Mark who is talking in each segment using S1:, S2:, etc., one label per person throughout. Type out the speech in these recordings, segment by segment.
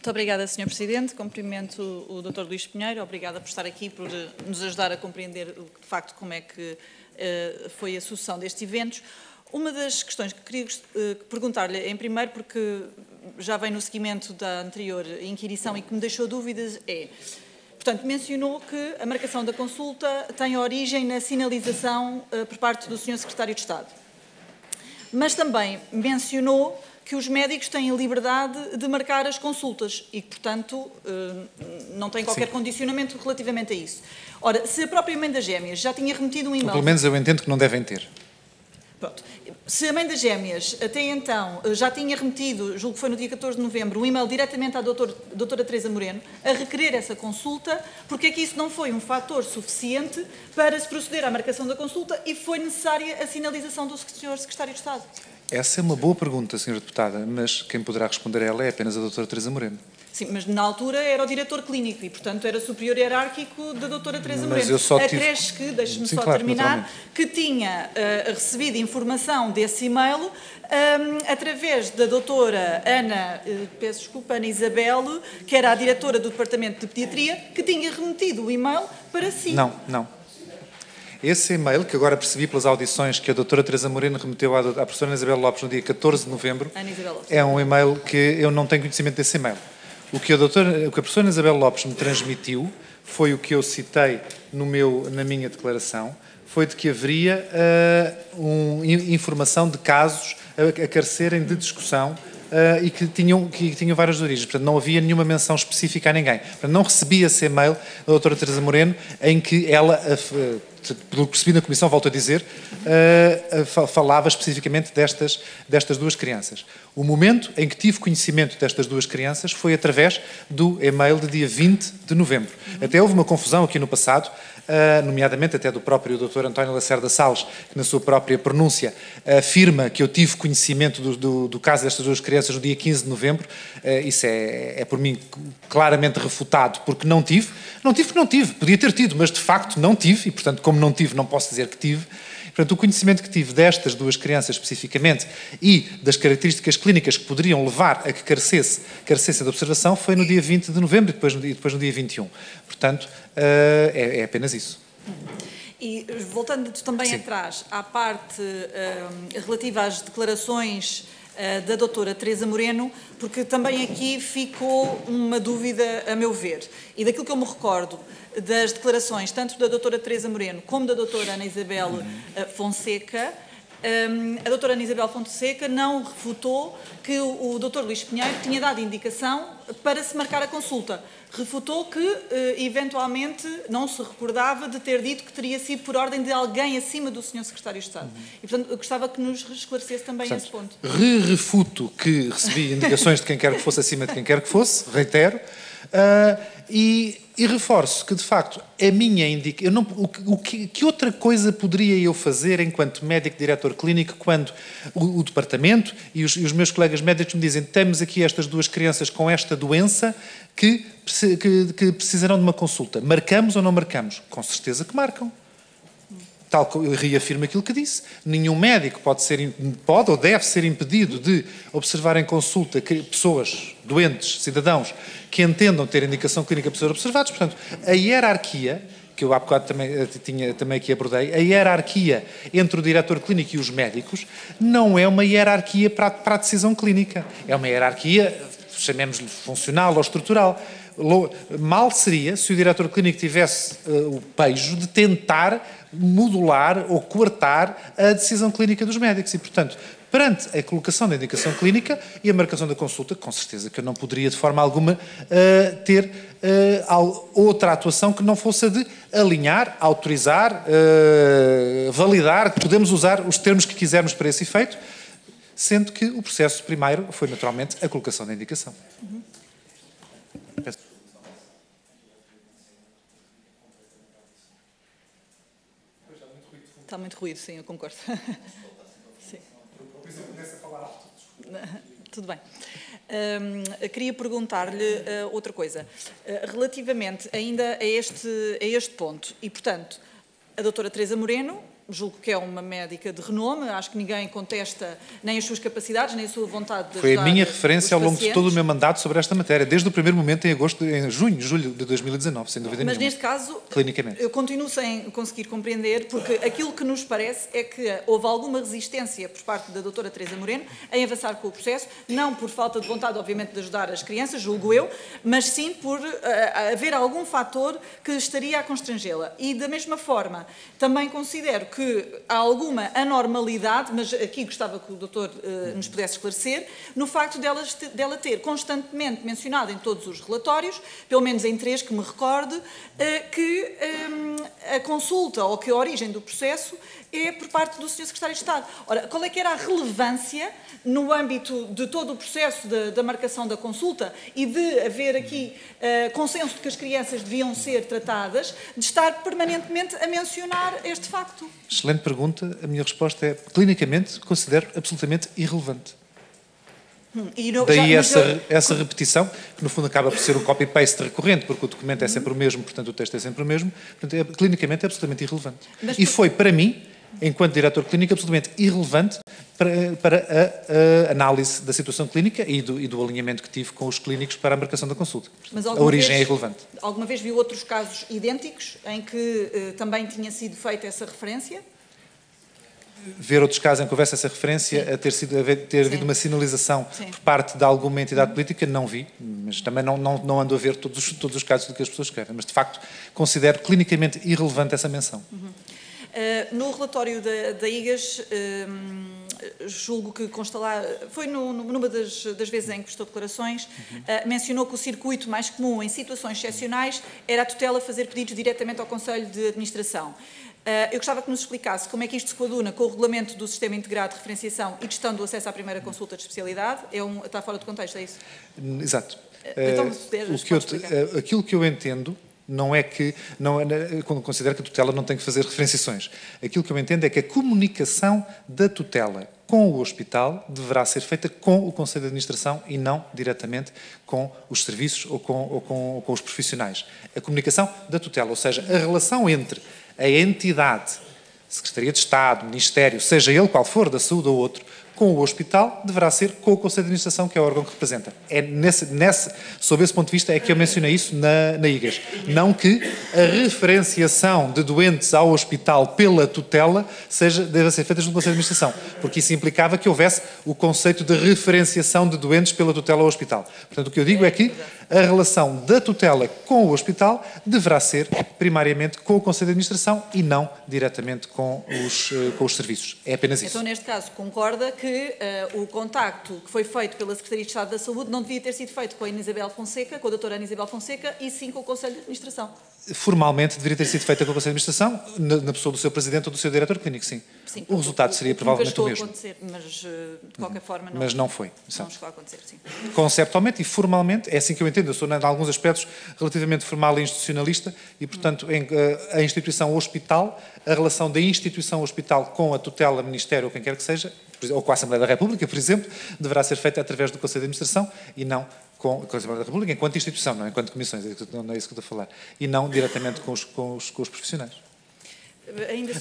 S1: Muito obrigada, Sr. Presidente. Cumprimento o Dr. Luís Pinheiro. Obrigada por estar aqui, por nos ajudar a compreender, de facto, como é que foi a sucessão destes eventos. Uma das questões que queria perguntar-lhe, em primeiro, porque já vem no seguimento da anterior inquirição e que me deixou dúvidas, é... Portanto, mencionou que a marcação da consulta tem origem na sinalização por parte do Sr. Secretário de Estado. Mas também mencionou que os médicos têm a liberdade de marcar as consultas e que, portanto, não têm qualquer condicionamento relativamente a isso. Ora, se a própria Mãe das Gêmeas já tinha remetido um e-mail...
S2: Pelo menos eu entendo que não devem ter.
S1: Pronto. Se a Mãe das Gêmeas, até então, já tinha remetido, julgo que foi no dia 14 de novembro, um e-mail diretamente à doutora Teresa Moreno, a requerer essa consulta, porque é que isso não foi um fator suficiente para se proceder à marcação da consulta e foi necessária a sinalização do Sr. Secretário de Estado?
S2: Essa é uma boa pergunta, Sra. Deputada, mas quem poderá responder a ela é apenas a doutora Teresa Moreno.
S1: Sim, mas na altura era o diretor clínico e, portanto, era superior hierárquico da doutora Teresa Moreno.
S2: Mas eu só tive...
S1: Acresce que, deixe-me só
S2: claro,
S1: terminar, que tinha recebido informação desse e-mail através da doutora Ana, peço desculpa, Ana Isabel, que era a diretora do Departamento de Pediatria, que tinha remetido o e-mail para si.
S2: Não. Esse e-mail, que agora percebi pelas audições que a doutora Teresa Moreno remeteu à professora Ana Isabel Lopes no dia 14 de novembro, é um e-mail que eu não tenho conhecimento desse e-mail. O que a professora Ana Isabel Lopes me transmitiu foi o que eu citei na minha declaração, foi de que haveria informação de casos a carecerem de discussão e que tinham várias origens. Portanto, não havia nenhuma menção específica a ninguém. Portanto, não recebi esse e-mail da doutora Teresa Moreno em que ela... pelo que percebi na Comissão, volto a dizer, falava especificamente destas duas crianças. O momento em que tive conhecimento destas duas crianças foi através do e-mail de dia 20 de novembro. Até houve uma confusão aqui no passado, nomeadamente até do próprio Dr. António Lacerda Salles, que na sua própria pronúncia afirma que eu tive conhecimento do caso destas duas crianças no dia 15 de novembro. Isso é por mim claramente refutado, porque não tive. Não tive porque não tive. Podia ter tido, mas de facto não tive, e portanto, como não tive, não posso dizer que tive. Portanto, o conhecimento que tive destas duas crianças especificamente e das características clínicas que poderiam levar a que carecesse de observação foi no dia 20 de novembro e depois no dia 21. Portanto, é apenas isso.
S1: E voltando também atrás, à parte relativa às declarações da doutora Teresa Moreno, porque também aqui ficou uma dúvida a meu ver. E daquilo que eu me recordo das declarações, tanto da doutora Teresa Moreno como da doutora Ana Isabel Fonseca, a doutora Ana Isabel Fonseca não refutou que o doutor Luís Pinheiro tinha dado indicação para se marcar a consulta. Refutou que, eventualmente, não se recordava de ter dito que teria sido por ordem de alguém acima do Sr. Secretário de Estado. E, portanto, eu gostava que nos esclarecesse também esse ponto.
S2: Refuto que recebi indicações de quem quer que fosse acima de quem quer que fosse, reitero, e reforço que, de facto, a minha indicação... Que outra coisa poderia eu fazer enquanto médico-diretor clínico quando o departamento e os meus colegas médicos me dizem temos aqui estas duas crianças com esta doença que precisarão de uma consulta. Marcamos ou não marcamos? Com certeza que marcam. Tal que eu reafirmo aquilo que disse. Nenhum médico pode ou deve ser impedido de observar em consulta pessoas doentes, cidadãos, que entendam ter indicação clínica para ser observados. Portanto, a hierarquia, que eu há bocado também aqui abordei, a hierarquia entre o diretor clínico e os médicos não é uma hierarquia para a decisão clínica. É uma hierarquia, chamemos-lhe funcional ou estrutural. Mal seria se o diretor clínico tivesse o pejo de tentar modular ou coartar a decisão clínica dos médicos e, portanto, perante a colocação da indicação clínica e a marcação da consulta, com certeza que eu não poderia de forma alguma ter outra atuação que não fosse a de alinhar, autorizar, validar, podemos usar os termos que quisermos para esse efeito, sendo que o processo primeiro foi naturalmente a colocação da indicação.
S1: Está muito ruído, sim, eu concordo. Sim. Tudo bem. Queria perguntar-lhe outra coisa. Relativamente ainda a este ponto, e portanto, a doutora Teresa Moreno julgo que é uma médica de renome, acho que ninguém contesta nem as suas capacidades, nem a sua vontade de ajudar.
S2: Foi a minha referência ao longo de todo o meu
S1: pacientes.
S2: mandato sobre esta matéria, desde o primeiro momento em julho de 2019, sem dúvida
S1: Mas
S2: nenhuma.
S1: neste caso,
S2: clinicamente.
S1: eu continuo sem conseguir compreender, porque aquilo que nos parece é que houve alguma resistência por parte da doutora Teresa Moreno em avançar com o processo, não por falta de vontade, obviamente, de ajudar as crianças, julgo eu, mas sim por haver algum fator que estaria a constrangê-la. E, da mesma forma, também considero que há alguma anormalidade, mas aqui gostava que o doutor nos pudesse esclarecer, no facto dela ter constantemente mencionado em todos os relatórios, pelo menos em 3 que me recorde, que a consulta ou que a origem do processo é por parte do Sr. Secretário de Estado. Ora, qual é que era a relevância no âmbito de todo o processo da marcação da consulta e de haver aqui consenso de que as crianças deviam ser tratadas, de estar permanentemente a mencionar este facto?
S2: Excelente pergunta. A minha resposta é, clinicamente, considero absolutamente irrelevante. Daí essa repetição, que no fundo acaba por ser um copy-paste recorrente, porque o documento é sempre o mesmo, portanto o texto é sempre o mesmo, portanto, clinicamente é absolutamente irrelevante. E foi, para mim, enquanto diretor clínico, absolutamente irrelevante para a análise da situação clínica e do alinhamento que tive com os clínicos para a marcação da consulta.
S1: Mas
S2: a origem é irrelevante.
S1: Alguma vez viu outros casos idênticos em que também tinha sido feita essa referência?
S2: Ver outros casos em que houvesse essa referência, a ter havido uma sinalização por parte de alguma entidade política, não vi, mas também não ando a ver todos os casos do que as pessoas escrevem, mas de facto considero clinicamente irrelevante essa menção.
S1: No relatório da IGAS, julgo que consta lá, foi numa das vezes em que prestou declarações, mencionou que o circuito mais comum em situações excepcionais era a tutela fazer pedidos diretamente ao Conselho de Administração. Eu gostava que nos explicasse como é que isto se coaduna com o regulamento do Sistema Integrado de Referenciação e gestão do acesso à primeira consulta de especialidade. Está fora de contexto, é isso?
S2: Exato.
S1: Então,
S2: aquilo que eu entendo não é que, quando considero que a tutela não tem que fazer referenciações. Aquilo que eu entendo é que a comunicação da tutela com o hospital deverá ser feita com o Conselho de Administração e não diretamente com os serviços ou com os profissionais. A comunicação da tutela, ou seja, a relação entre a entidade, Secretaria de Estado, Ministério, seja ele qual for, da saúde ou outro, com o hospital, deverá ser com o Conselho de Administração, que é o órgão que representa. Sob esse ponto de vista, é que eu mencionei isso na IGAS. Não que a referenciação de doentes ao hospital pela tutela deva ser feita no Conselho de Administração, porque isso implicava que houvesse o conceito de referenciação de doentes pela tutela ao hospital. Portanto, o que eu digo é que a relação da tutela com o hospital deverá ser, primariamente, com o Conselho de Administração e não diretamente com os serviços. É apenas isso.
S1: Então, neste caso, concorda que o contacto que foi feito pela Secretaria de Estado da Saúde não devia ter sido feito com a Ana-Isabel Fonseca, com a doutora Ana-Isabel Fonseca, e sim com o Conselho de Administração?
S2: Formalmente deveria ter sido feita com o Conselho de Administração, na pessoa do seu Presidente ou do seu Diretor Clínico, sim. O resultado seria provavelmente o mesmo.
S1: Mas, de qualquer forma, não.
S2: Mas não foi.
S1: Não chegou a acontecer, sim.
S2: Conceptualmente e formalmente, é assim que eu entendo. Eu sou, em alguns aspectos, relativamente formal e institucionalista e, portanto, a instituição hospital, a relação da instituição hospital com a tutela, Ministério ou quem quer que seja, ou com a Assembleia da República, por exemplo, deverá ser feita através do Conselho de Administração e não com a Assembleia da República, enquanto instituição, não enquanto comissões, não é isso que eu estou a falar, e não diretamente com os profissionais.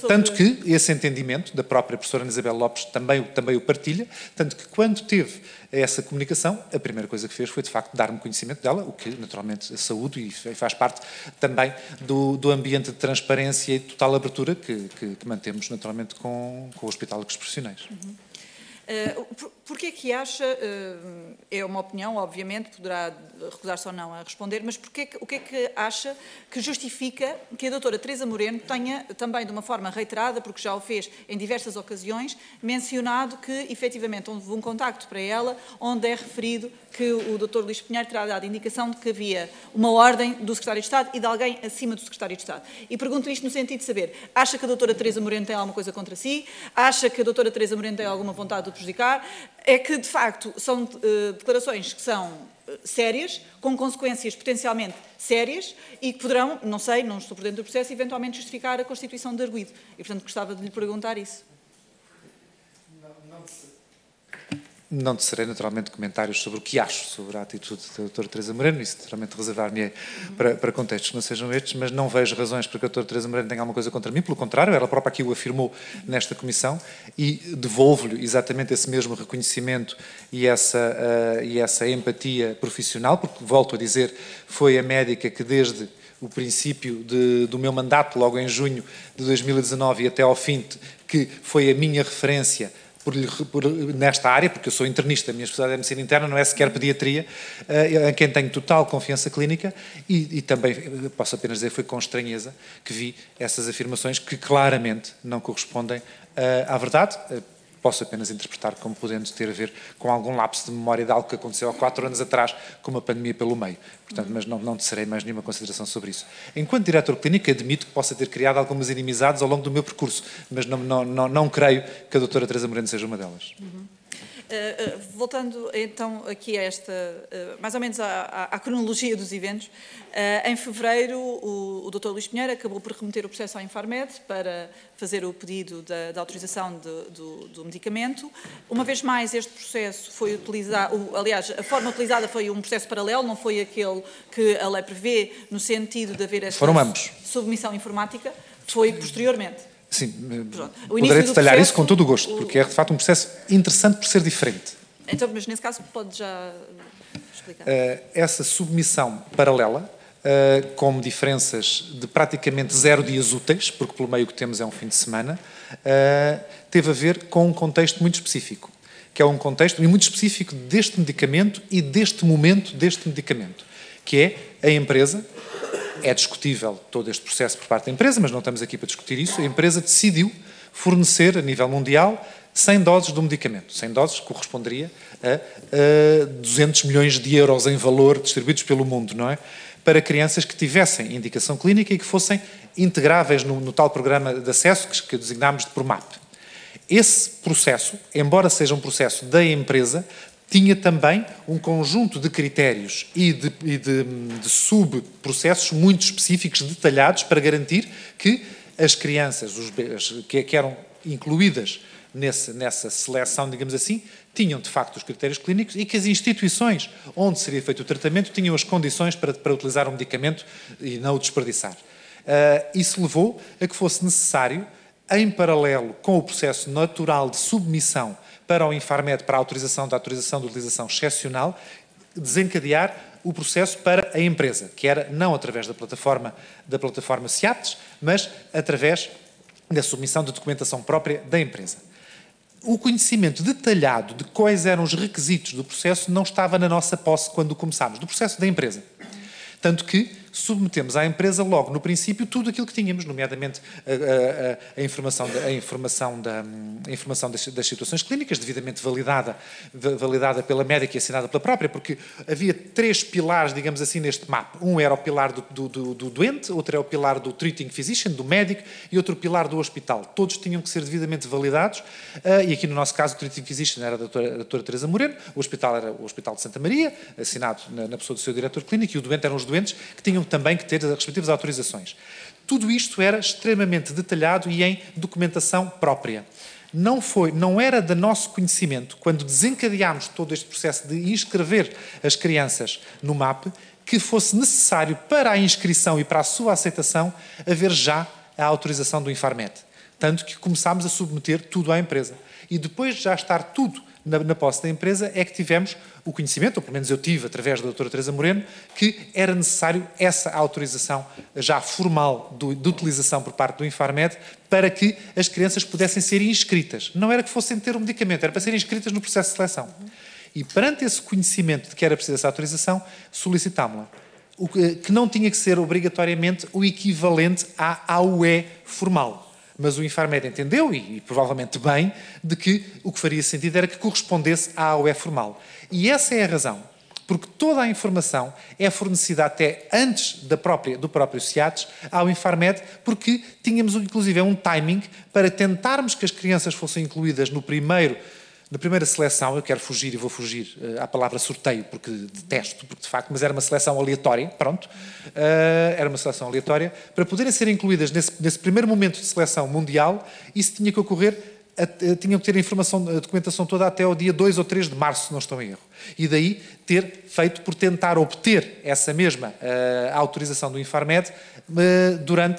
S2: Tanto que esse entendimento da própria professora Ana Isabel Lopes também o partilha, tanto que quando teve essa comunicação, a primeira coisa que fez foi de facto dar-me conhecimento dela, o que naturalmente saúdo e faz parte também do ambiente de transparência e de total abertura que mantemos naturalmente com o hospital e com os profissionais.
S1: Porquê que acha, é uma opinião, obviamente, poderá recusar-se ou não a responder, mas o que é que acha que justifica que a doutora Teresa Moreno tenha, também de uma forma reiterada, porque já o fez em diversas ocasiões, mencionado que, efetivamente, houve um contacto para ela, onde é referido que o Dr. Luís Pinheiro terá dado indicação de que havia uma ordem do Secretário de Estado e de alguém acima do Secretário de Estado. E pergunto-lhe isto no sentido de saber, acha que a doutora Teresa Moreno tem alguma coisa contra si? Acha que a doutora Teresa Moreno tem alguma vontade de prejudicar? É que, de facto, são declarações que são sérias, com consequências potencialmente sérias e que poderão, não sei, não estou por dentro do processo, eventualmente justificar a constituição de arguido. E, portanto, gostava de lhe perguntar isso.
S2: Não tecerei, naturalmente, comentários sobre o que acho sobre a atitude da doutora Teresa Moreno, isso naturalmente reservar-me para contextos que não sejam estes, mas não vejo razões para que a doutora Teresa Moreno tenha alguma coisa contra mim, pelo contrário, ela própria aqui o afirmou nesta comissão e devolvo-lhe exatamente esse mesmo reconhecimento e essa empatia profissional, porque, volto a dizer, foi a médica que desde o princípio do meu mandato, logo em junho de 2019 e até ao fim, que foi a minha referência nesta área, porque eu sou internista, a minha especialidade é medicina interna, não é sequer pediatria, a quem tenho total confiança clínica e também, posso apenas dizer, foi com estranheza que vi essas afirmações que claramente não correspondem à verdade. Posso apenas interpretar como podendo ter a ver com algum lapso de memória de algo que aconteceu há 4 anos atrás, com uma pandemia pelo meio. Portanto, mas não tecerei mais nenhuma consideração sobre isso. Enquanto diretor clínico, admito que possa ter criado algumas inimizades ao longo do meu percurso, mas não creio que a doutora Teresa Moreno seja uma delas.
S1: Voltando então aqui a esta, mais ou menos à cronologia dos eventos, em fevereiro o Dr. Luís Pinheiro acabou por remeter o processo à Infarmed para fazer o pedido da autorização do medicamento. Uma vez mais, este processo foi utilizado, aliás, a forma utilizada foi um processo paralelo, não foi aquele que a lei prevê, no sentido de haver esta submissão informática, foi posteriormente.
S2: Sim, poderei detalhar isso com todo o gosto, porque é de facto um processo interessante por ser diferente.
S1: Então, mas nesse caso pode já explicar.
S2: Essa submissão paralela, com diferenças de praticamente 0 dias úteis, porque pelo meio que temos é um fim de semana, teve a ver com um contexto muito específico, que é um contexto muito específico deste medicamento e deste momento deste medicamento, que é a empresa. É discutível todo este processo por parte da empresa, mas não estamos aqui para discutir isso. A empresa decidiu fornecer, a nível mundial, 100 doses do medicamento. 100 doses corresponderia a 200 milhões de euros em valor distribuídos pelo mundo, não é? Para crianças que tivessem indicação clínica e que fossem integráveis no tal programa de acesso que designámos de PROMAP. Esse processo, embora seja um processo da empresa, tinha também um conjunto de critérios e de subprocessos muito específicos, detalhados, para garantir que as crianças que eram incluídas nessa seleção, digamos assim, tinham de facto os critérios clínicos e que as instituições onde seria feito o tratamento tinham as condições para utilizar o medicamento e não o desperdiçar. Isso levou a que fosse necessário, em paralelo com o processo natural de submissão para o Infarmed, para a autorização de utilização excepcional, desencadear o processo para a empresa, que era não através da plataforma CIAPTES, mas através da submissão de documentação própria da empresa. O conhecimento detalhado de quais eram os requisitos do processo não estava na nossa posse quando começámos, do processo da empresa. Tanto que submetemos à empresa logo no princípio tudo aquilo que tínhamos, nomeadamente a informação das situações clínicas, devidamente validada pela médica e assinada pela própria, porque havia 3 pilares, digamos assim, neste mapa. Um era o pilar do doente, outro é o pilar do treating physician, do médico, e outro pilar do hospital. Todos tinham que ser devidamente validados, e aqui no nosso caso o treating physician era a doutora Teresa Moreno, o hospital era o Hospital de Santa Maria, assinado na pessoa do seu diretor clínico, e o doente eram os doentes que tinham também que ter as respectivas autorizações. Tudo isto era extremamente detalhado e em documentação própria. Não era de nosso conhecimento, quando desencadeámos todo este processo de inscrever as crianças no MAP, que fosse necessário para a inscrição e para a sua aceitação haver já a autorização do Infarmed. Tanto que começámos a submeter tudo à empresa. E depois de já estar tudo na posse da empresa, é que tivemos o conhecimento, ou pelo menos eu tive, através da doutora Teresa Moreno, que era necessário essa autorização já formal de utilização por parte do Infarmed para que as crianças pudessem ser inscritas. Não era que fossem ter o medicamento, era para serem inscritas no processo de seleção. E perante esse conhecimento de que era preciso essa autorização, solicitámo-la. O que não tinha que ser obrigatoriamente o equivalente à AUE formal. Mas o Infarmed entendeu, e provavelmente bem, de que o que faria sentido era que correspondesse à AUE formal. E essa é a razão, porque toda a informação é fornecida até antes do próprio CIAPTES ao Infarmed, porque tínhamos inclusive um timing para tentarmos que as crianças fossem incluídas na primeira seleção. Eu quero fugir e vou fugir à palavra sorteio, porque detesto, porque de facto, mas era uma seleção aleatória, pronto. Era uma seleção aleatória. Para poderem ser incluídas nesse primeiro momento de seleção mundial, isso tinha que ocorrer tinham que ter a documentação toda até ao dia 2 ou 3 de março, se não estou em erro. E daí ter feito por tentar obter essa mesma autorização do Infarmed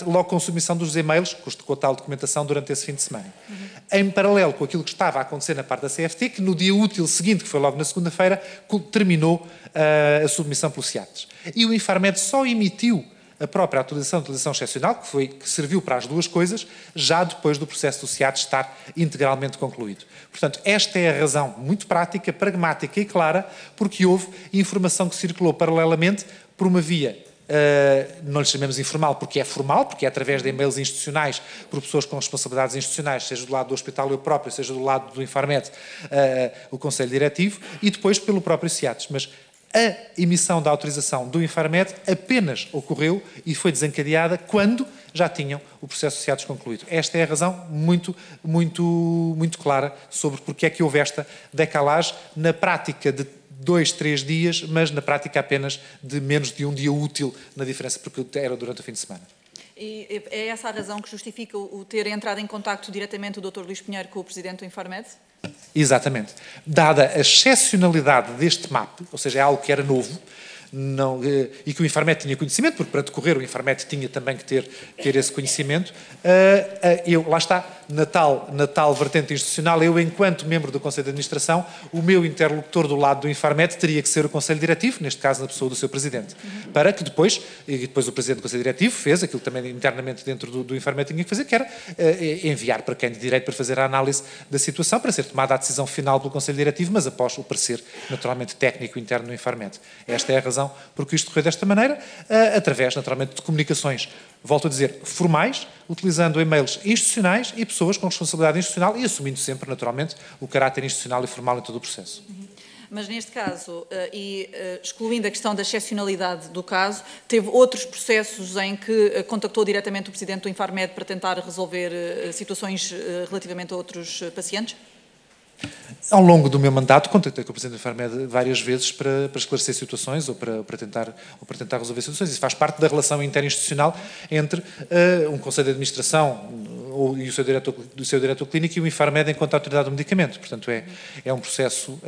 S2: logo com a submissão dos e-mails, com a tal documentação, durante esse fim de semana. Em paralelo com aquilo que estava a acontecer na parte da CFT, que no dia útil seguinte, que foi logo na segunda-feira, terminou a submissão pelo CIATES. E o Infarmed só emitiu a própria autorização de utilização excepcional, que serviu para as duas coisas, já depois do processo do CIATES estar integralmente concluído. Portanto, esta é a razão muito prática, pragmática e clara, porque houve informação que circulou paralelamente por uma via, não lhe chamemos informal porque é formal, porque é através de e-mails institucionais, por pessoas com responsabilidades institucionais, seja do lado do hospital eu próprio, seja do lado do Infarmed, o Conselho Diretivo, e depois pelo próprio CIATES. Mas a emissão da autorização do Infarmed apenas ocorreu e foi desencadeada quando já tinham o processo de CIATES concluído. Esta é a razão muito clara sobre porque é que houve esta decalagem na prática de 2, 3 dias, mas na prática apenas de menos de um dia útil na diferença, porque era durante o fim de semana.
S1: E é essa a razão que justifica o ter entrado em contacto diretamente o Dr. Luís Pinheiro com o Presidente do Infarmed?
S2: Exatamente. Dada a excepcionalidade deste MAP, ou seja, é algo que era novo, e que o Infarmed tinha conhecimento, porque para decorrer o Infarmed tinha também que ter esse conhecimento, lá está, na tal vertente institucional, eu, enquanto membro do Conselho de Administração, o meu interlocutor do lado do Infarmed teria que ser o Conselho Diretivo, neste caso na pessoa do seu Presidente, para que depois o Presidente do Conselho Diretivo fez aquilo que também internamente dentro do Infarmed tinha que fazer, que era enviar para quem de direito para fazer a análise da situação, para ser tomada a decisão final pelo Conselho Diretivo, mas após o parecer naturalmente técnico interno do Infarmed. Esta é a razão porque isto correu desta maneira, através naturalmente de comunicações, volto a dizer, formais, utilizando e-mails institucionais e pessoas com responsabilidade institucional e assumindo sempre, naturalmente, o caráter institucional e formal em todo o processo.
S1: Mas neste caso, excluindo a questão da excepcionalidade do caso, teve outros processos em que contactou diretamente o Presidente do Infarmed para tentar resolver situações relativamente a outros pacientes?
S2: Ao longo do meu mandato, contactei com o Presidente do Infarmed várias vezes para esclarecer situações ou para tentar resolver situações. Isso faz parte da relação interinstitucional entre um Conselho de Administração e o seu diretor clínico e o Infarmed enquanto autoridade do medicamento. Portanto, é um processo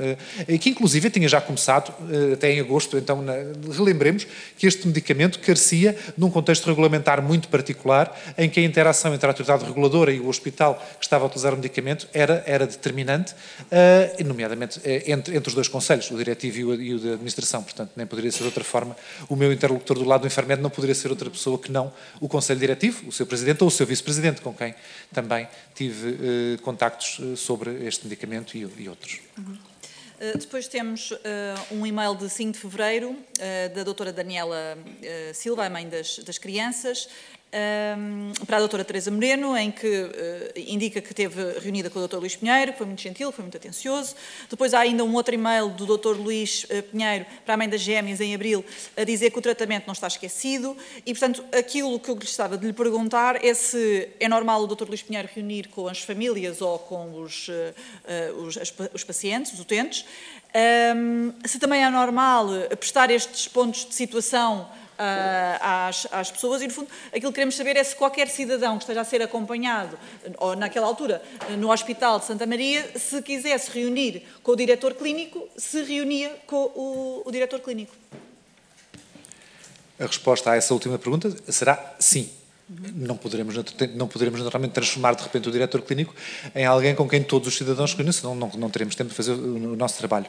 S2: que, inclusive, tinha já começado até em agosto. Então, relembremos que este medicamento carecia de um contexto regulamentar muito particular, em que a interação entre a autoridade reguladora e o hospital que estava a utilizar o medicamento era determinante, nomeadamente entre os dois conselhos, o diretivo e o da administração. Portanto, nem poderia ser de outra forma. O meu interlocutor do lado do Infarmed não poderia ser outra pessoa que não o conselho diretivo, o seu presidente ou o seu vice-presidente, com quem também tive contactos sobre este medicamento e outros.
S1: Depois temos um e-mail de 5 de fevereiro da doutora Daniela Silva, a mãe das crianças, para a doutora Teresa Moreno, em que indica que esteve reunida com o Dr. Luís Pinheiro, que foi muito gentil, foi muito atencioso. Depois há ainda um outro e-mail do Dr. Luís Pinheiro para a mãe das gêmeas, em abril, a dizer que o tratamento não está esquecido. E, portanto, aquilo que eu gostava de lhe perguntar é se é normal o Dr. Luís Pinheiro reunir com as famílias ou com os pacientes, os utentes. Se também é normal prestar estes pontos de situação às pessoas e, no fundo, aquilo que queremos saber é se qualquer cidadão que esteja a ser acompanhado, ou naquela altura, no Hospital de Santa Maria, se quisesse reunir com o diretor clínico, se reunia com o diretor clínico.
S2: A resposta a essa última pergunta será sim. Não poderemos naturalmente transformar de repente o diretor clínico em alguém com quem todos os cidadãos se reúnem, senão não teremos tempo de fazer o nosso trabalho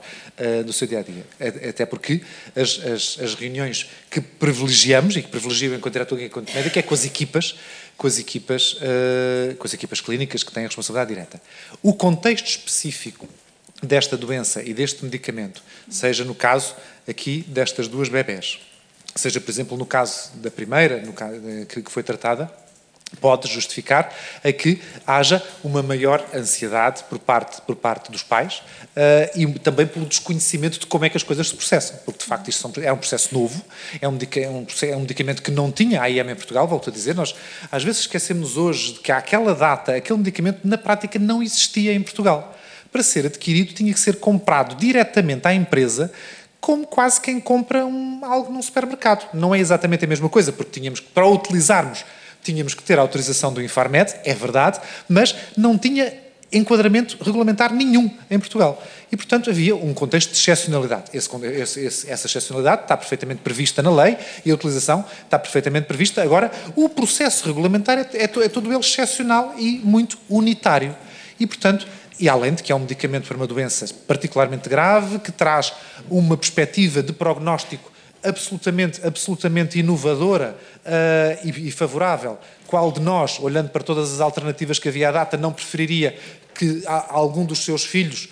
S2: do seu dia-a-dia. Até porque as reuniões que privilegiamos, e que privilegio enquanto diretor e enquanto médico, é com as equipas clínicas que têm a responsabilidade direta. O contexto específico desta doença e deste medicamento, seja no caso aqui destas duas bebés, seja, por exemplo, no caso da primeira, que foi tratada, pode justificar a que haja uma maior ansiedade por parte dos pais e também pelo desconhecimento de como é que as coisas se processam, porque de facto isto é um processo novo, é um medicamento que não tinha AIM em Portugal, volto a dizer, nós às vezes esquecemos hoje de que àquela data, aquele medicamento na prática não existia em Portugal. Para ser adquirido tinha que ser comprado diretamente à empresa, como quase quem compra algo num supermercado. Não é exatamente a mesma coisa, porque para o utilizarmos, tínhamos que ter a autorização do Infarmed, é verdade, mas não tinha enquadramento regulamentar nenhum em Portugal. E, portanto, havia um contexto de excepcionalidade. Essa excepcionalidade está perfeitamente prevista na lei e a utilização está perfeitamente prevista. Agora, o processo regulamentar é todo ele excepcional e muito unitário. E, portanto, e além de que é um medicamento para uma doença particularmente grave, que traz uma perspectiva de prognóstico absolutamente inovadora e favorável. Qual de nós, olhando para todas as alternativas que havia à data, não preferiria que algum dos seus filhos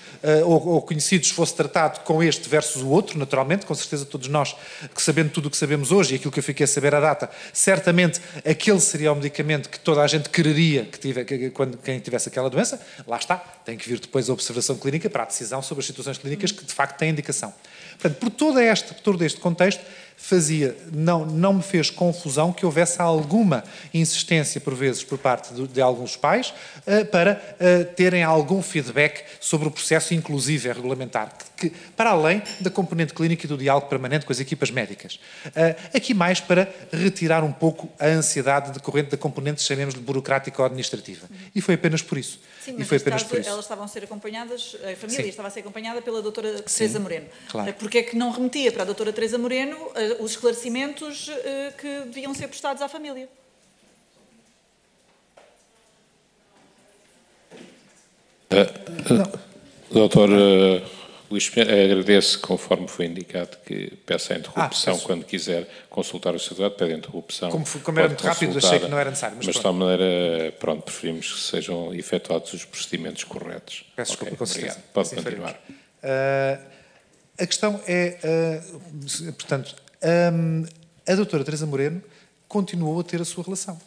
S2: ou conhecidos fosse tratado com este versus o outro, naturalmente, com certeza todos nós, que sabendo tudo o que sabemos hoje e aquilo que eu fiquei a saber à data, certamente aquele seria o medicamento que toda a gente quereria quem tivesse aquela doença. Lá está, tem que vir depois a observação clínica para a decisão sobre as situações clínicas que de facto têm indicação. Portanto, por todo este contexto, não me fez confusão que houvesse alguma insistência, por vezes, por parte de alguns pais para terem algum feedback sobre o processo, inclusive regulamentar, que para além da componente clínica e do diálogo permanente com as equipas médicas. Aqui mais para retirar um pouco a ansiedade decorrente da componente, chamemos-lhe, burocrática ou administrativa. E foi apenas por isso.
S1: Sim, mas neste caso elas estavam a ser acompanhadas, a família
S2: Sim.
S1: estava a ser acompanhada pela doutora Teresa Moreno.
S2: Claro.
S1: Porque é que não remetia para a doutora Teresa Moreno os esclarecimentos que deviam ser prestados à família?
S3: Doutor Luís Pinheiro, agradeço, conforme foi indicado, que peça a interrupção quando quiser consultar o seu advogado, pede a interrupção.
S2: Como era muito rápido, achei que não era necessário.
S3: Mas de tal maneira, pronto, preferimos que sejam efetuados os procedimentos corretos.
S2: Peço desculpa, com certeza.
S3: Pode continuar.
S2: A questão é, portanto, a doutora Teresa Moreno continuou a ter a sua relação.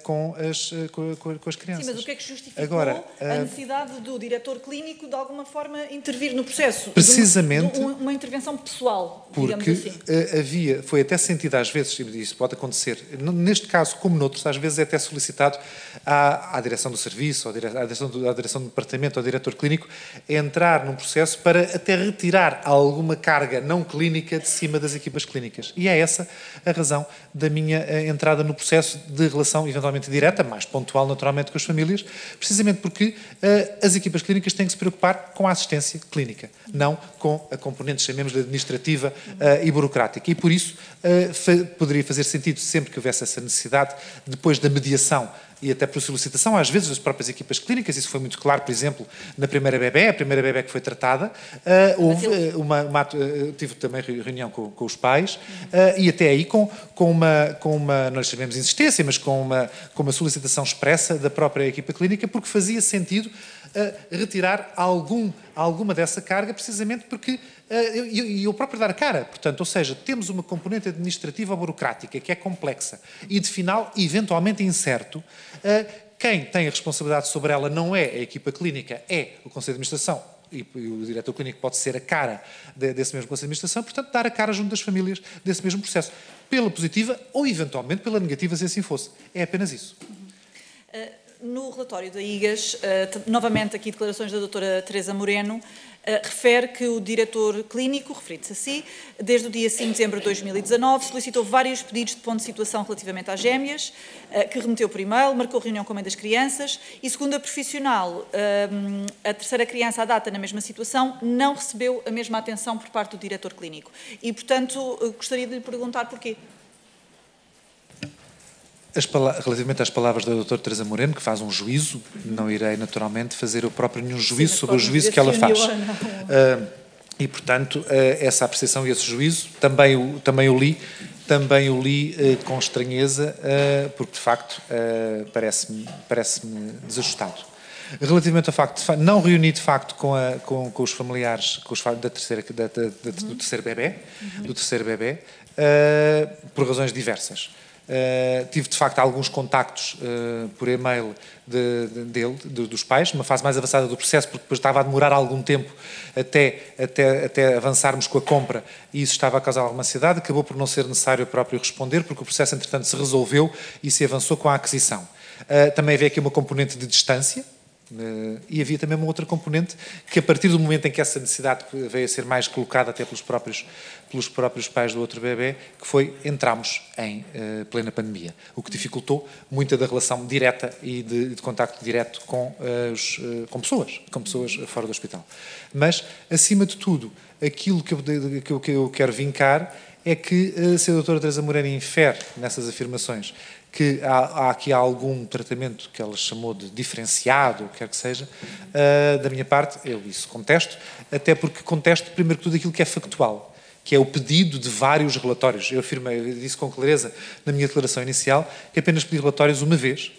S2: Com as crianças.
S1: Sim, mas o que é que justificou agora, a necessidade do diretor clínico, de alguma forma, intervir no processo?
S2: Precisamente.
S1: Uma intervenção pessoal, digamos assim.
S2: Porque foi até sentido às vezes, e isso pode acontecer, neste caso como noutros, às vezes é até solicitado à direção do serviço, à direção do departamento, ao diretor clínico, entrar num processo para até retirar alguma carga não clínica de cima das equipas clínicas. E é essa a razão da minha entrada no processo de relação eventualmente direta, mais pontual naturalmente com as famílias, precisamente porque as equipas clínicas têm que se preocupar com a assistência clínica, não com a componente, chamemos-lhe, administrativa e burocrática. E por isso poderia fazer sentido, sempre que houvesse essa necessidade, depois da mediação e até por solicitação, às vezes, das próprias equipas clínicas, isso foi muito claro, por exemplo, na primeira bebé, a primeira bebé que foi tratada, tive também reunião com os pais, e até aí com uma, nós chamemos insistência, mas com uma solicitação expressa da própria equipa clínica, porque fazia sentido retirar alguma dessa carga, precisamente porque e eu próprio dar a cara, portanto, ou seja, temos uma componente administrativa ou burocrática que é complexa e de final eventualmente incerto. Quem tem a responsabilidade sobre ela não é a equipa clínica, é o Conselho de Administração e o diretor clínico pode ser a cara desse mesmo Conselho de Administração, portanto, dar a cara junto das famílias desse mesmo processo, pela positiva ou eventualmente pela negativa, se assim fosse. É apenas isso.
S1: No relatório da IGAS, novamente aqui declarações da doutora Teresa Moreno, refere que o diretor clínico, referido-se a si, desde o dia 5 de dezembro de 2019, solicitou vários pedidos de ponto de situação relativamente às gêmeas, que remeteu por e-mail, marcou reunião com a mãe das crianças e, segundo a profissional, a terceira criança à data na mesma situação não recebeu a mesma atenção por parte do diretor clínico. E, portanto, gostaria de lhe perguntar porquê.
S2: Relativamente às palavras da doutora Teresa Moreno, que faz um juízo, não irei naturalmente fazer eu próprio nenhum juízo sobre o juízo que ela faz. E, portanto, essa apreciação e esse juízo também o li com estranheza, porque de facto parece-me desajustado. Relativamente ao facto de não reuni de facto com os familiares do terceiro bebé, por razões diversas. Tive de facto alguns contactos por e-mail dos pais, numa fase mais avançada do processo, porque depois estava a demorar algum tempo até avançarmos com a compra e isso estava a causar alguma ansiedade. Acabou por não ser necessário eu próprio responder, porque o processo entretanto se resolveu e se avançou com a aquisição. Também havia aqui uma componente de distância, E havia também uma outra componente que, a partir do momento em que essa necessidade veio a ser mais colocada até pelos próprios pais do outro bebê, que foi, entramos em plena pandemia, o que dificultou muita da relação direta e de contacto direto com pessoas fora do hospital. Mas, acima de tudo, aquilo que eu quero vincar é que se a doutora Teresa Moreno infere nessas afirmações que há aqui algum tratamento que ela chamou de diferenciado, o que quer que seja, da minha parte, eu isso contesto, até porque contesto, primeiro que tudo, aquilo que é factual, que é o pedido de vários relatórios. Eu disse com clareza na minha declaração inicial que apenas pedi relatórios uma vez,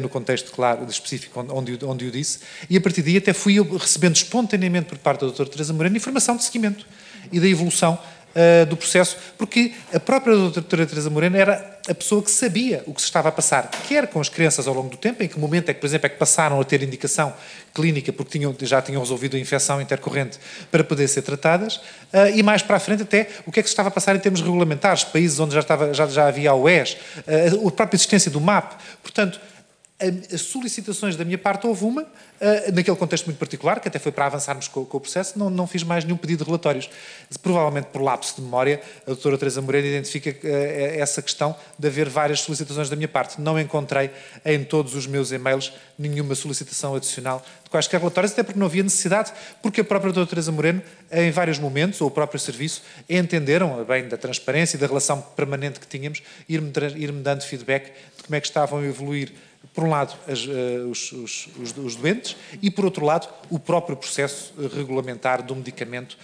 S2: no contexto, claro, específico onde o disse, e a partir daí até fui eu recebendo espontaneamente por parte da doutora Teresa Moreno informação de seguimento e da evolução do processo, porque a própria doutora Teresa Moreno era a pessoa que sabia o que se estava a passar, quer com as crianças ao longo do tempo, em que momento é que, por exemplo, é que passaram a ter indicação clínica porque já tinham resolvido a infecção intercorrente para poder ser tratadas, e mais para a frente até o que é que se estava a passar em termos regulamentares, países onde já havia a UES, a própria existência do MAP. Portanto, as solicitações da minha parte, houve uma, naquele contexto muito particular, que até foi para avançarmos com o processo, não fiz mais nenhum pedido de relatórios. Provavelmente por lapso de memória, a doutora Teresa Moreno identifica essa questão de haver várias solicitações da minha parte. Não encontrei em todos os meus e-mails nenhuma solicitação adicional de quaisquer relatórios, até porque não havia necessidade, porque a própria doutora Teresa Moreno, em vários momentos, ou o próprio serviço, entenderam, bem da transparência e da relação permanente que tínhamos, ir-me dando feedback de como é que estavam a evoluir, por um lado, os doentes e, por outro lado, o próprio processo regulamentar do medicamento,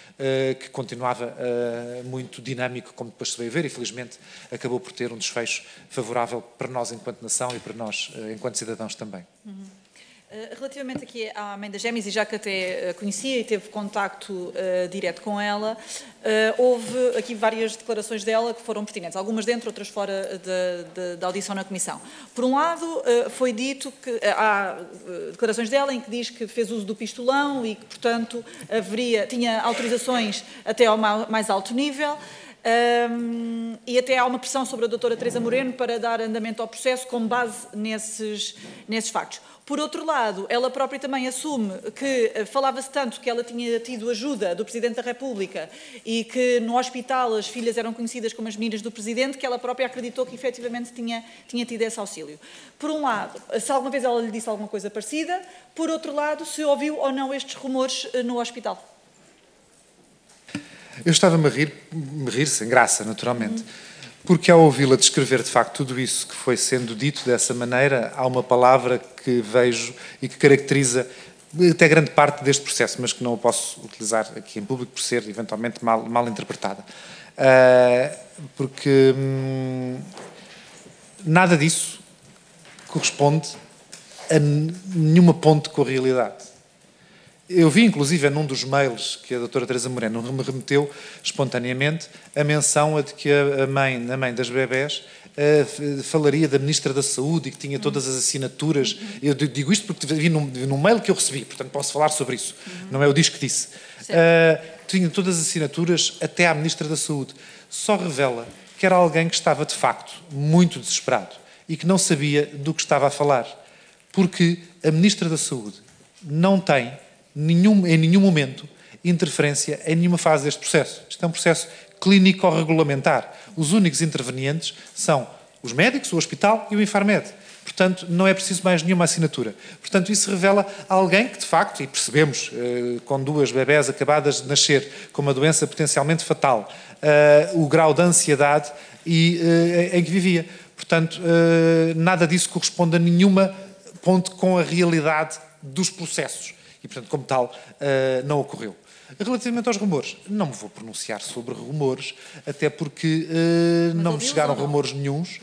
S2: que continuava muito dinâmico, como depois se veio ver, e felizmente acabou por ter um desfecho favorável para nós enquanto nação e para nós enquanto cidadãos também.
S1: Relativamente aqui à mãe das gêmeas, e já que até conhecia e teve contacto direto com ela, houve aqui várias declarações dela que foram pertinentes, algumas dentro, outras fora da audição na Comissão. Por um lado, foi dito que há declarações dela em que diz que fez uso do pistolão e que, portanto, tinha autorizações até ao mais alto nível. E até há uma pressão sobre a doutora Teresa Moreno para dar andamento ao processo com base nesses factos. Por outro lado, ela própria também assume que falava-se tanto que ela tinha tido ajuda do Presidente da República e que no hospital as filhas eram conhecidas como as meninas do Presidente, que ela própria acreditou que efetivamente tinha tido esse auxílio. Por um lado, se alguma vez ela lhe disse alguma coisa parecida, por outro lado, se ouviu ou não estes rumores no hospital.
S2: Eu estava-me a rir sem graça, naturalmente, porque ao ouvi-la descrever de facto tudo isso que foi sendo dito dessa maneira, há uma palavra que vejo e que caracteriza até grande parte deste processo, mas que não o posso utilizar aqui em público por ser eventualmente mal interpretada. Porque nada disso corresponde a nenhuma ponte com a realidade. Eu vi, inclusive, num dos mails que a doutora Teresa Moreno me remeteu espontaneamente, a menção de que a mãe das bebés falaria da Ministra da Saúde e que tinha todas as assinaturas. Eu digo isto porque vi num mail que eu recebi, portanto posso falar sobre isso. Não é o disco que disse. Tinha todas as assinaturas até à Ministra da Saúde. Só revela que era alguém que estava, de facto, muito desesperado e que não sabia do que estava a falar. Porque a Ministra da Saúde não tem em nenhum momento interferência em nenhuma fase deste processo. Isto é um processo clínico-regulamentar. Os únicos intervenientes são os médicos, o hospital e o Infarmed. Portanto, não é preciso mais nenhuma assinatura. Portanto, isso revela alguém que, de facto, e percebemos, com 2 bebés acabadas de nascer, com uma doença potencialmente fatal, o grau de ansiedade em que vivia. Portanto, nada disso corresponde a nenhuma ponte com a realidade dos processos. E, portanto, como tal, não ocorreu. Relativamente aos rumores, não me vou pronunciar sobre rumores, até porque não me chegaram rumores nenhuns.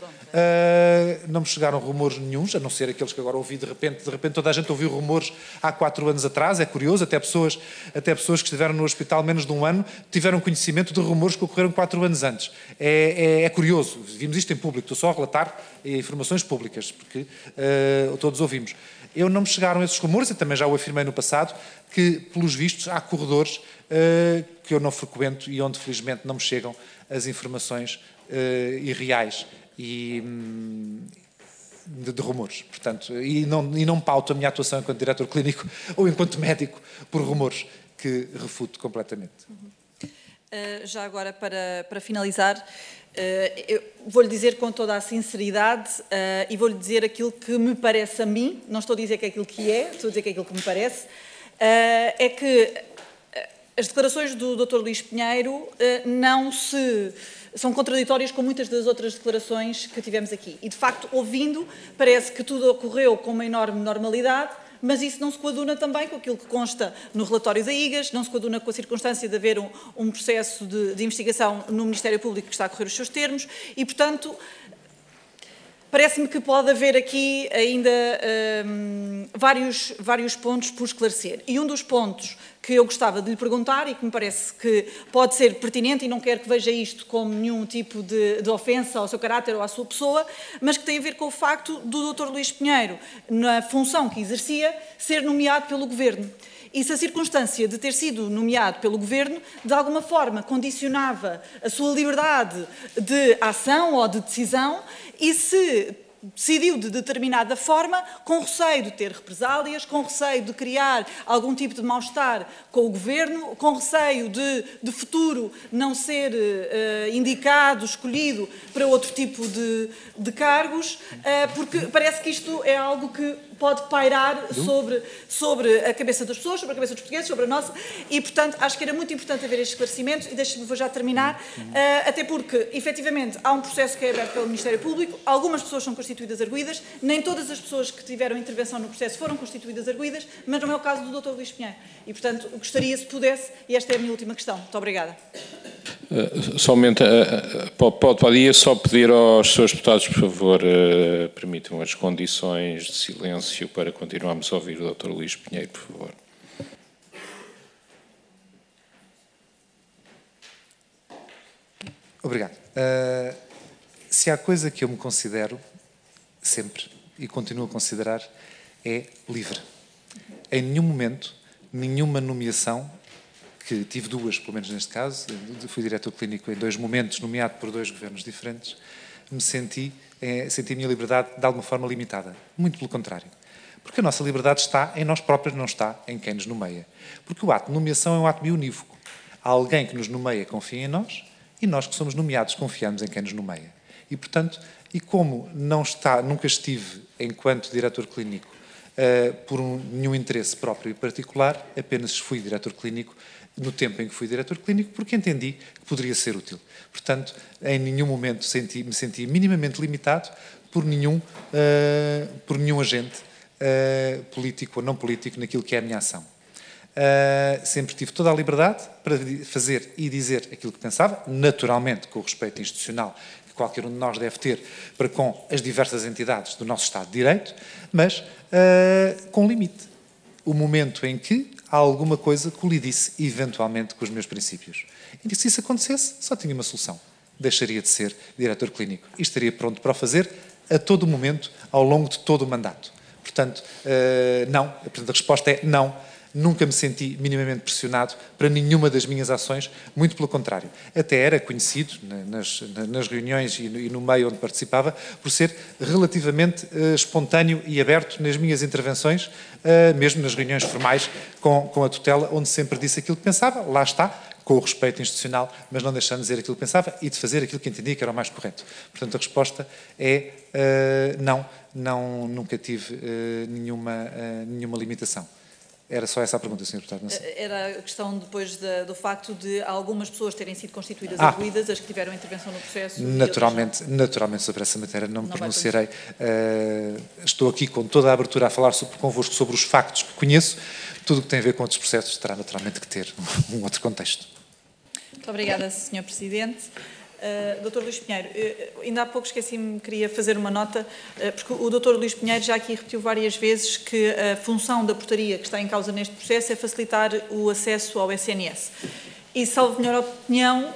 S2: Não me chegaram rumores nenhuns, a não ser aqueles que agora ouvi de repente toda a gente ouviu rumores há 4 anos atrás, é curioso, até pessoas que estiveram no hospital menos de 1 ano tiveram conhecimento de rumores que ocorreram 4 anos antes. É curioso, vimos isto em público, estou só a relatar informações públicas, porque todos ouvimos. Eu não me chegaram esses rumores, e também já o afirmei no passado, que, pelos vistos, há corredores que eu não frequento e onde, felizmente, não me chegam as informações irreais. E de rumores. Portanto, e não pauto a minha atuação enquanto diretor clínico ou enquanto médico por rumores, que refuto completamente.
S1: Já agora, para finalizar, eu vou-lhe dizer com toda a sinceridade e vou-lhe dizer aquilo que me parece a mim, não estou a dizer que é aquilo que é, estou a dizer que é aquilo que me parece, é que as declarações do Dr. Luís Pinheiro são contraditórias com muitas das outras declarações que tivemos aqui. E, de facto, ouvindo, parece que tudo ocorreu com uma enorme normalidade, mas isso não se coaduna também com aquilo que consta no relatório da IGAS, não se coaduna com a circunstância de haver um processo de investigação no Ministério Público que está a correr os seus termos e, portanto, parece-me que pode haver aqui ainda vários pontos por esclarecer. E um dos pontos que eu gostava de lhe perguntar e que me parece que pode ser pertinente, e não quero que veja isto como nenhum tipo de ofensa ao seu caráter ou à sua pessoa, mas que tem a ver com o facto do Dr. Luís Pinheiro, na função que exercia, ser nomeado pelo Governo. E se a circunstância de ter sido nomeado pelo Governo, de alguma forma, condicionava a sua liberdade de ação ou de decisão, e se decidiu de determinada forma, com receio de ter represálias, com receio de criar algum tipo de mal-estar com o Governo, com receio de futuro não ser indicado, escolhido para outro tipo de cargos, porque parece que isto é algo que pode pairar sobre a cabeça das pessoas, sobre a cabeça dos portugueses, sobre a nossa, e, portanto, acho que era muito importante haver este esclarecimento, e deixe-me, vou já terminar, até porque, efetivamente, há um processo que é aberto pelo Ministério Público, algumas pessoas são constituídas arguidas, nem todas as pessoas que tiveram intervenção no processo foram constituídas arguidas, mas não é o caso do Dr. Luís Pinheiro. E, portanto, gostaria, se pudesse, e esta é a minha última questão. Muito obrigada.
S3: Somente, podia só pedir aos seus deputados, por favor, permitam as condições de silêncio para continuarmos a ouvir o Dr. Luís Pinheiro, por favor.
S2: Obrigado. Se há coisa que eu me considero sempre e continuo a considerar é livre. Em nenhum momento, nenhuma nomeação, que tive duas, pelo menos neste caso, fui diretor clínico em 2 momentos, nomeado por 2 governos diferentes, senti a minha liberdade de alguma forma limitada. Muito pelo contrário. Porque a nossa liberdade está em nós próprios, não está em quem nos nomeia. Porque o ato de nomeação é um ato bionívoco. Há alguém que nos nomeia confia em nós e nós que somos nomeados confiamos em quem nos nomeia. E, portanto, como nunca estive, enquanto diretor clínico, por nenhum interesse próprio e particular, apenas fui diretor clínico no tempo em que fui diretor clínico, porque entendi que poderia ser útil. Portanto, em nenhum momento me senti minimamente limitado por nenhum agente político ou não político naquilo que é a minha ação. Sempre tive toda a liberdade para fazer e dizer aquilo que pensava, naturalmente com o respeito institucional que qualquer um de nós deve ter para com as diversas entidades do nosso Estado de Direito, mas com limite. O momento em que alguma coisa colidisse eventualmente com os meus princípios. E se isso acontecesse, só tinha uma solução. Deixaria de ser diretor clínico e estaria pronto para o fazer a todo momento, ao longo de todo o mandato. Portanto, não. Portanto, a resposta é não. Nunca me senti minimamente pressionado para nenhuma das minhas ações, muito pelo contrário. Até era conhecido nas reuniões e no meio onde participava por ser relativamente espontâneo e aberto nas minhas intervenções, mesmo nas reuniões formais com a tutela, onde sempre disse aquilo que pensava, lá está, com o respeito institucional, mas não deixando de dizer aquilo que pensava e de fazer aquilo que entendia que era o mais correto. Portanto, a resposta é não, nunca tive nenhuma limitação. Era só essa a pergunta, Sr. Deputado.
S1: Era a questão depois do facto de algumas pessoas terem sido constituídas arguidas, as que tiveram intervenção no processo.
S2: Naturalmente sobre essa matéria não me pronunciarei. Estou aqui com toda a abertura a falar convosco sobre os factos que conheço. Tudo o que tem a ver com outros processos terá naturalmente que ter um outro contexto.
S1: Muito obrigada, Sr. Presidente. Dr. Luís Pinheiro, ainda há pouco esqueci-me, queria fazer uma nota, porque o Dr. Luís Pinheiro já aqui repetiu várias vezes que a função da portaria que está em causa neste processo é facilitar o acesso ao SNS. E, salvo melhor opinião,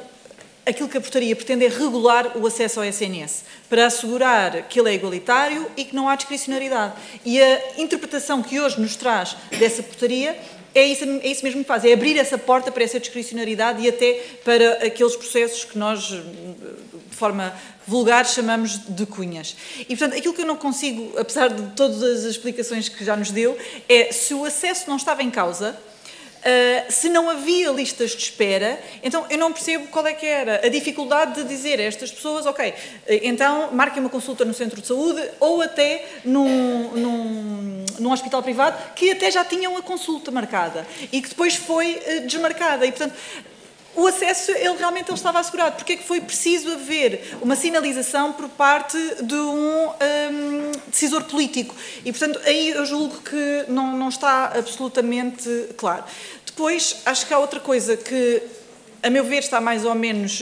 S1: aquilo que a portaria pretende é regular o acesso ao SNS, para assegurar que ele é igualitário e que não há discricionariedade. E a interpretação que hoje nos traz dessa portaria é isso mesmo que faz, é abrir essa porta para essa discricionariedade e até para aqueles processos que nós, de forma vulgar, chamamos de cunhas. E, portanto, aquilo que eu não consigo, apesar de todas as explicações que já nos deu, é se o acesso não estava em causa, se não havia listas de espera, então eu não percebo qual é que era a dificuldade de dizer a estas pessoas, ok, então marquem uma consulta no centro de saúde ou até num hospital privado que até já tinham a consulta marcada e que depois foi desmarcada. E, portanto, o acesso, ele realmente estava assegurado. Porque é que foi preciso haver uma sinalização por parte de um decisor político? E, portanto, aí eu julgo que não está absolutamente claro. Depois, acho que há outra coisa que, a meu ver, está mais ou menos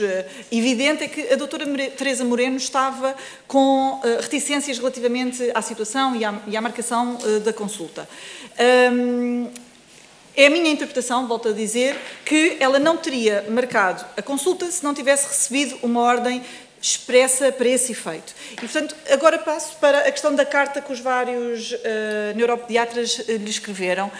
S1: evidente, é que a doutora Teresa Moreno estava com reticências relativamente à situação e à marcação da consulta. É a minha interpretação, volto a dizer, que ela não teria marcado a consulta se não tivesse recebido uma ordem expressa para esse efeito. E, portanto, agora passo para a questão da carta que os vários neuropediatras lhe escreveram.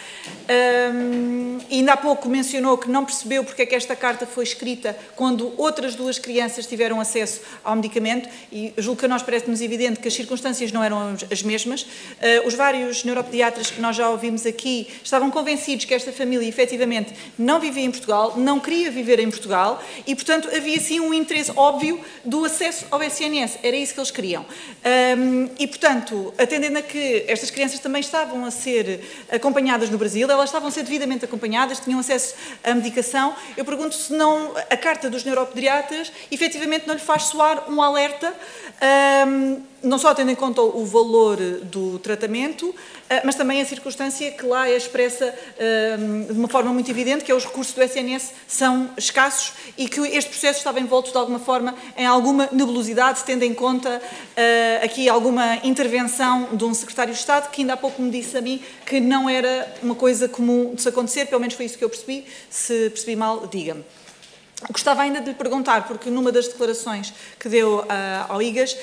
S1: E ainda há pouco mencionou que não percebeu porque é que esta carta foi escrita quando outras 2 crianças tiveram acesso ao medicamento, e julgo que a nós parece-nos evidente que as circunstâncias não eram as mesmas. Os vários neuropediatras que nós já ouvimos aqui estavam convencidos que esta família, efetivamente, não vivia em Portugal, não queria viver em Portugal, e, portanto, havia, sim, um interesse óbvio do acesso ao SNS, era isso que eles queriam. E, portanto, atendendo a que estas crianças também estavam a ser acompanhadas no Brasil, elas estavam a ser devidamente acompanhadas, tinham acesso à medicação, eu pergunto se não a carta dos neuropediatras efetivamente não lhe faz soar um alerta, não só tendo em conta o valor do tratamento, mas também a circunstância que lá é expressa de uma forma muito evidente, que é os recursos do SNS são escassos e que este processo estava envolto de alguma forma em alguma nebulosidade, tendo em conta aqui alguma intervenção de um secretário de Estado que ainda há pouco me disse a mim que não era uma coisa comum de se acontecer, pelo menos foi isso que eu percebi. Se percebi mal, diga-me. Gostava ainda de lhe perguntar, porque numa das declarações que deu ao IGAS,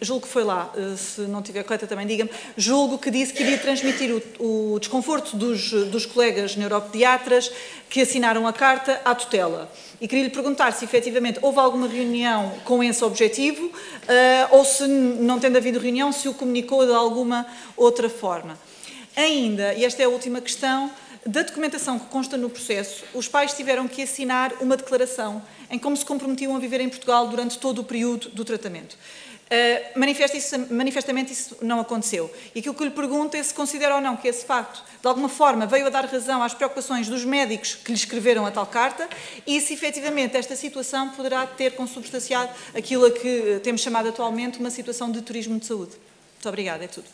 S1: julgo que foi lá, se não estiver correta também diga-me, julgo que disse que iria transmitir o desconforto dos colegas neuropediatras que assinaram a carta à tutela. E queria lhe perguntar se efetivamente houve alguma reunião com esse objetivo ou se, não tendo havido reunião, se o comunicou de alguma outra forma. Ainda, e esta é a última questão, da documentação que consta no processo, os pais tiveram que assinar uma declaração em como se comprometiam a viver em Portugal durante todo o período do tratamento. Manifestamente isso não aconteceu. E aquilo que lhe pergunto é se considera ou não que esse facto, de alguma forma, veio a dar razão às preocupações dos médicos que lhe escreveram a tal carta e se, efetivamente, esta situação poderá ter consubstanciado aquilo a que temos chamado atualmente uma situação de turismo de saúde. Muito obrigada, é tudo.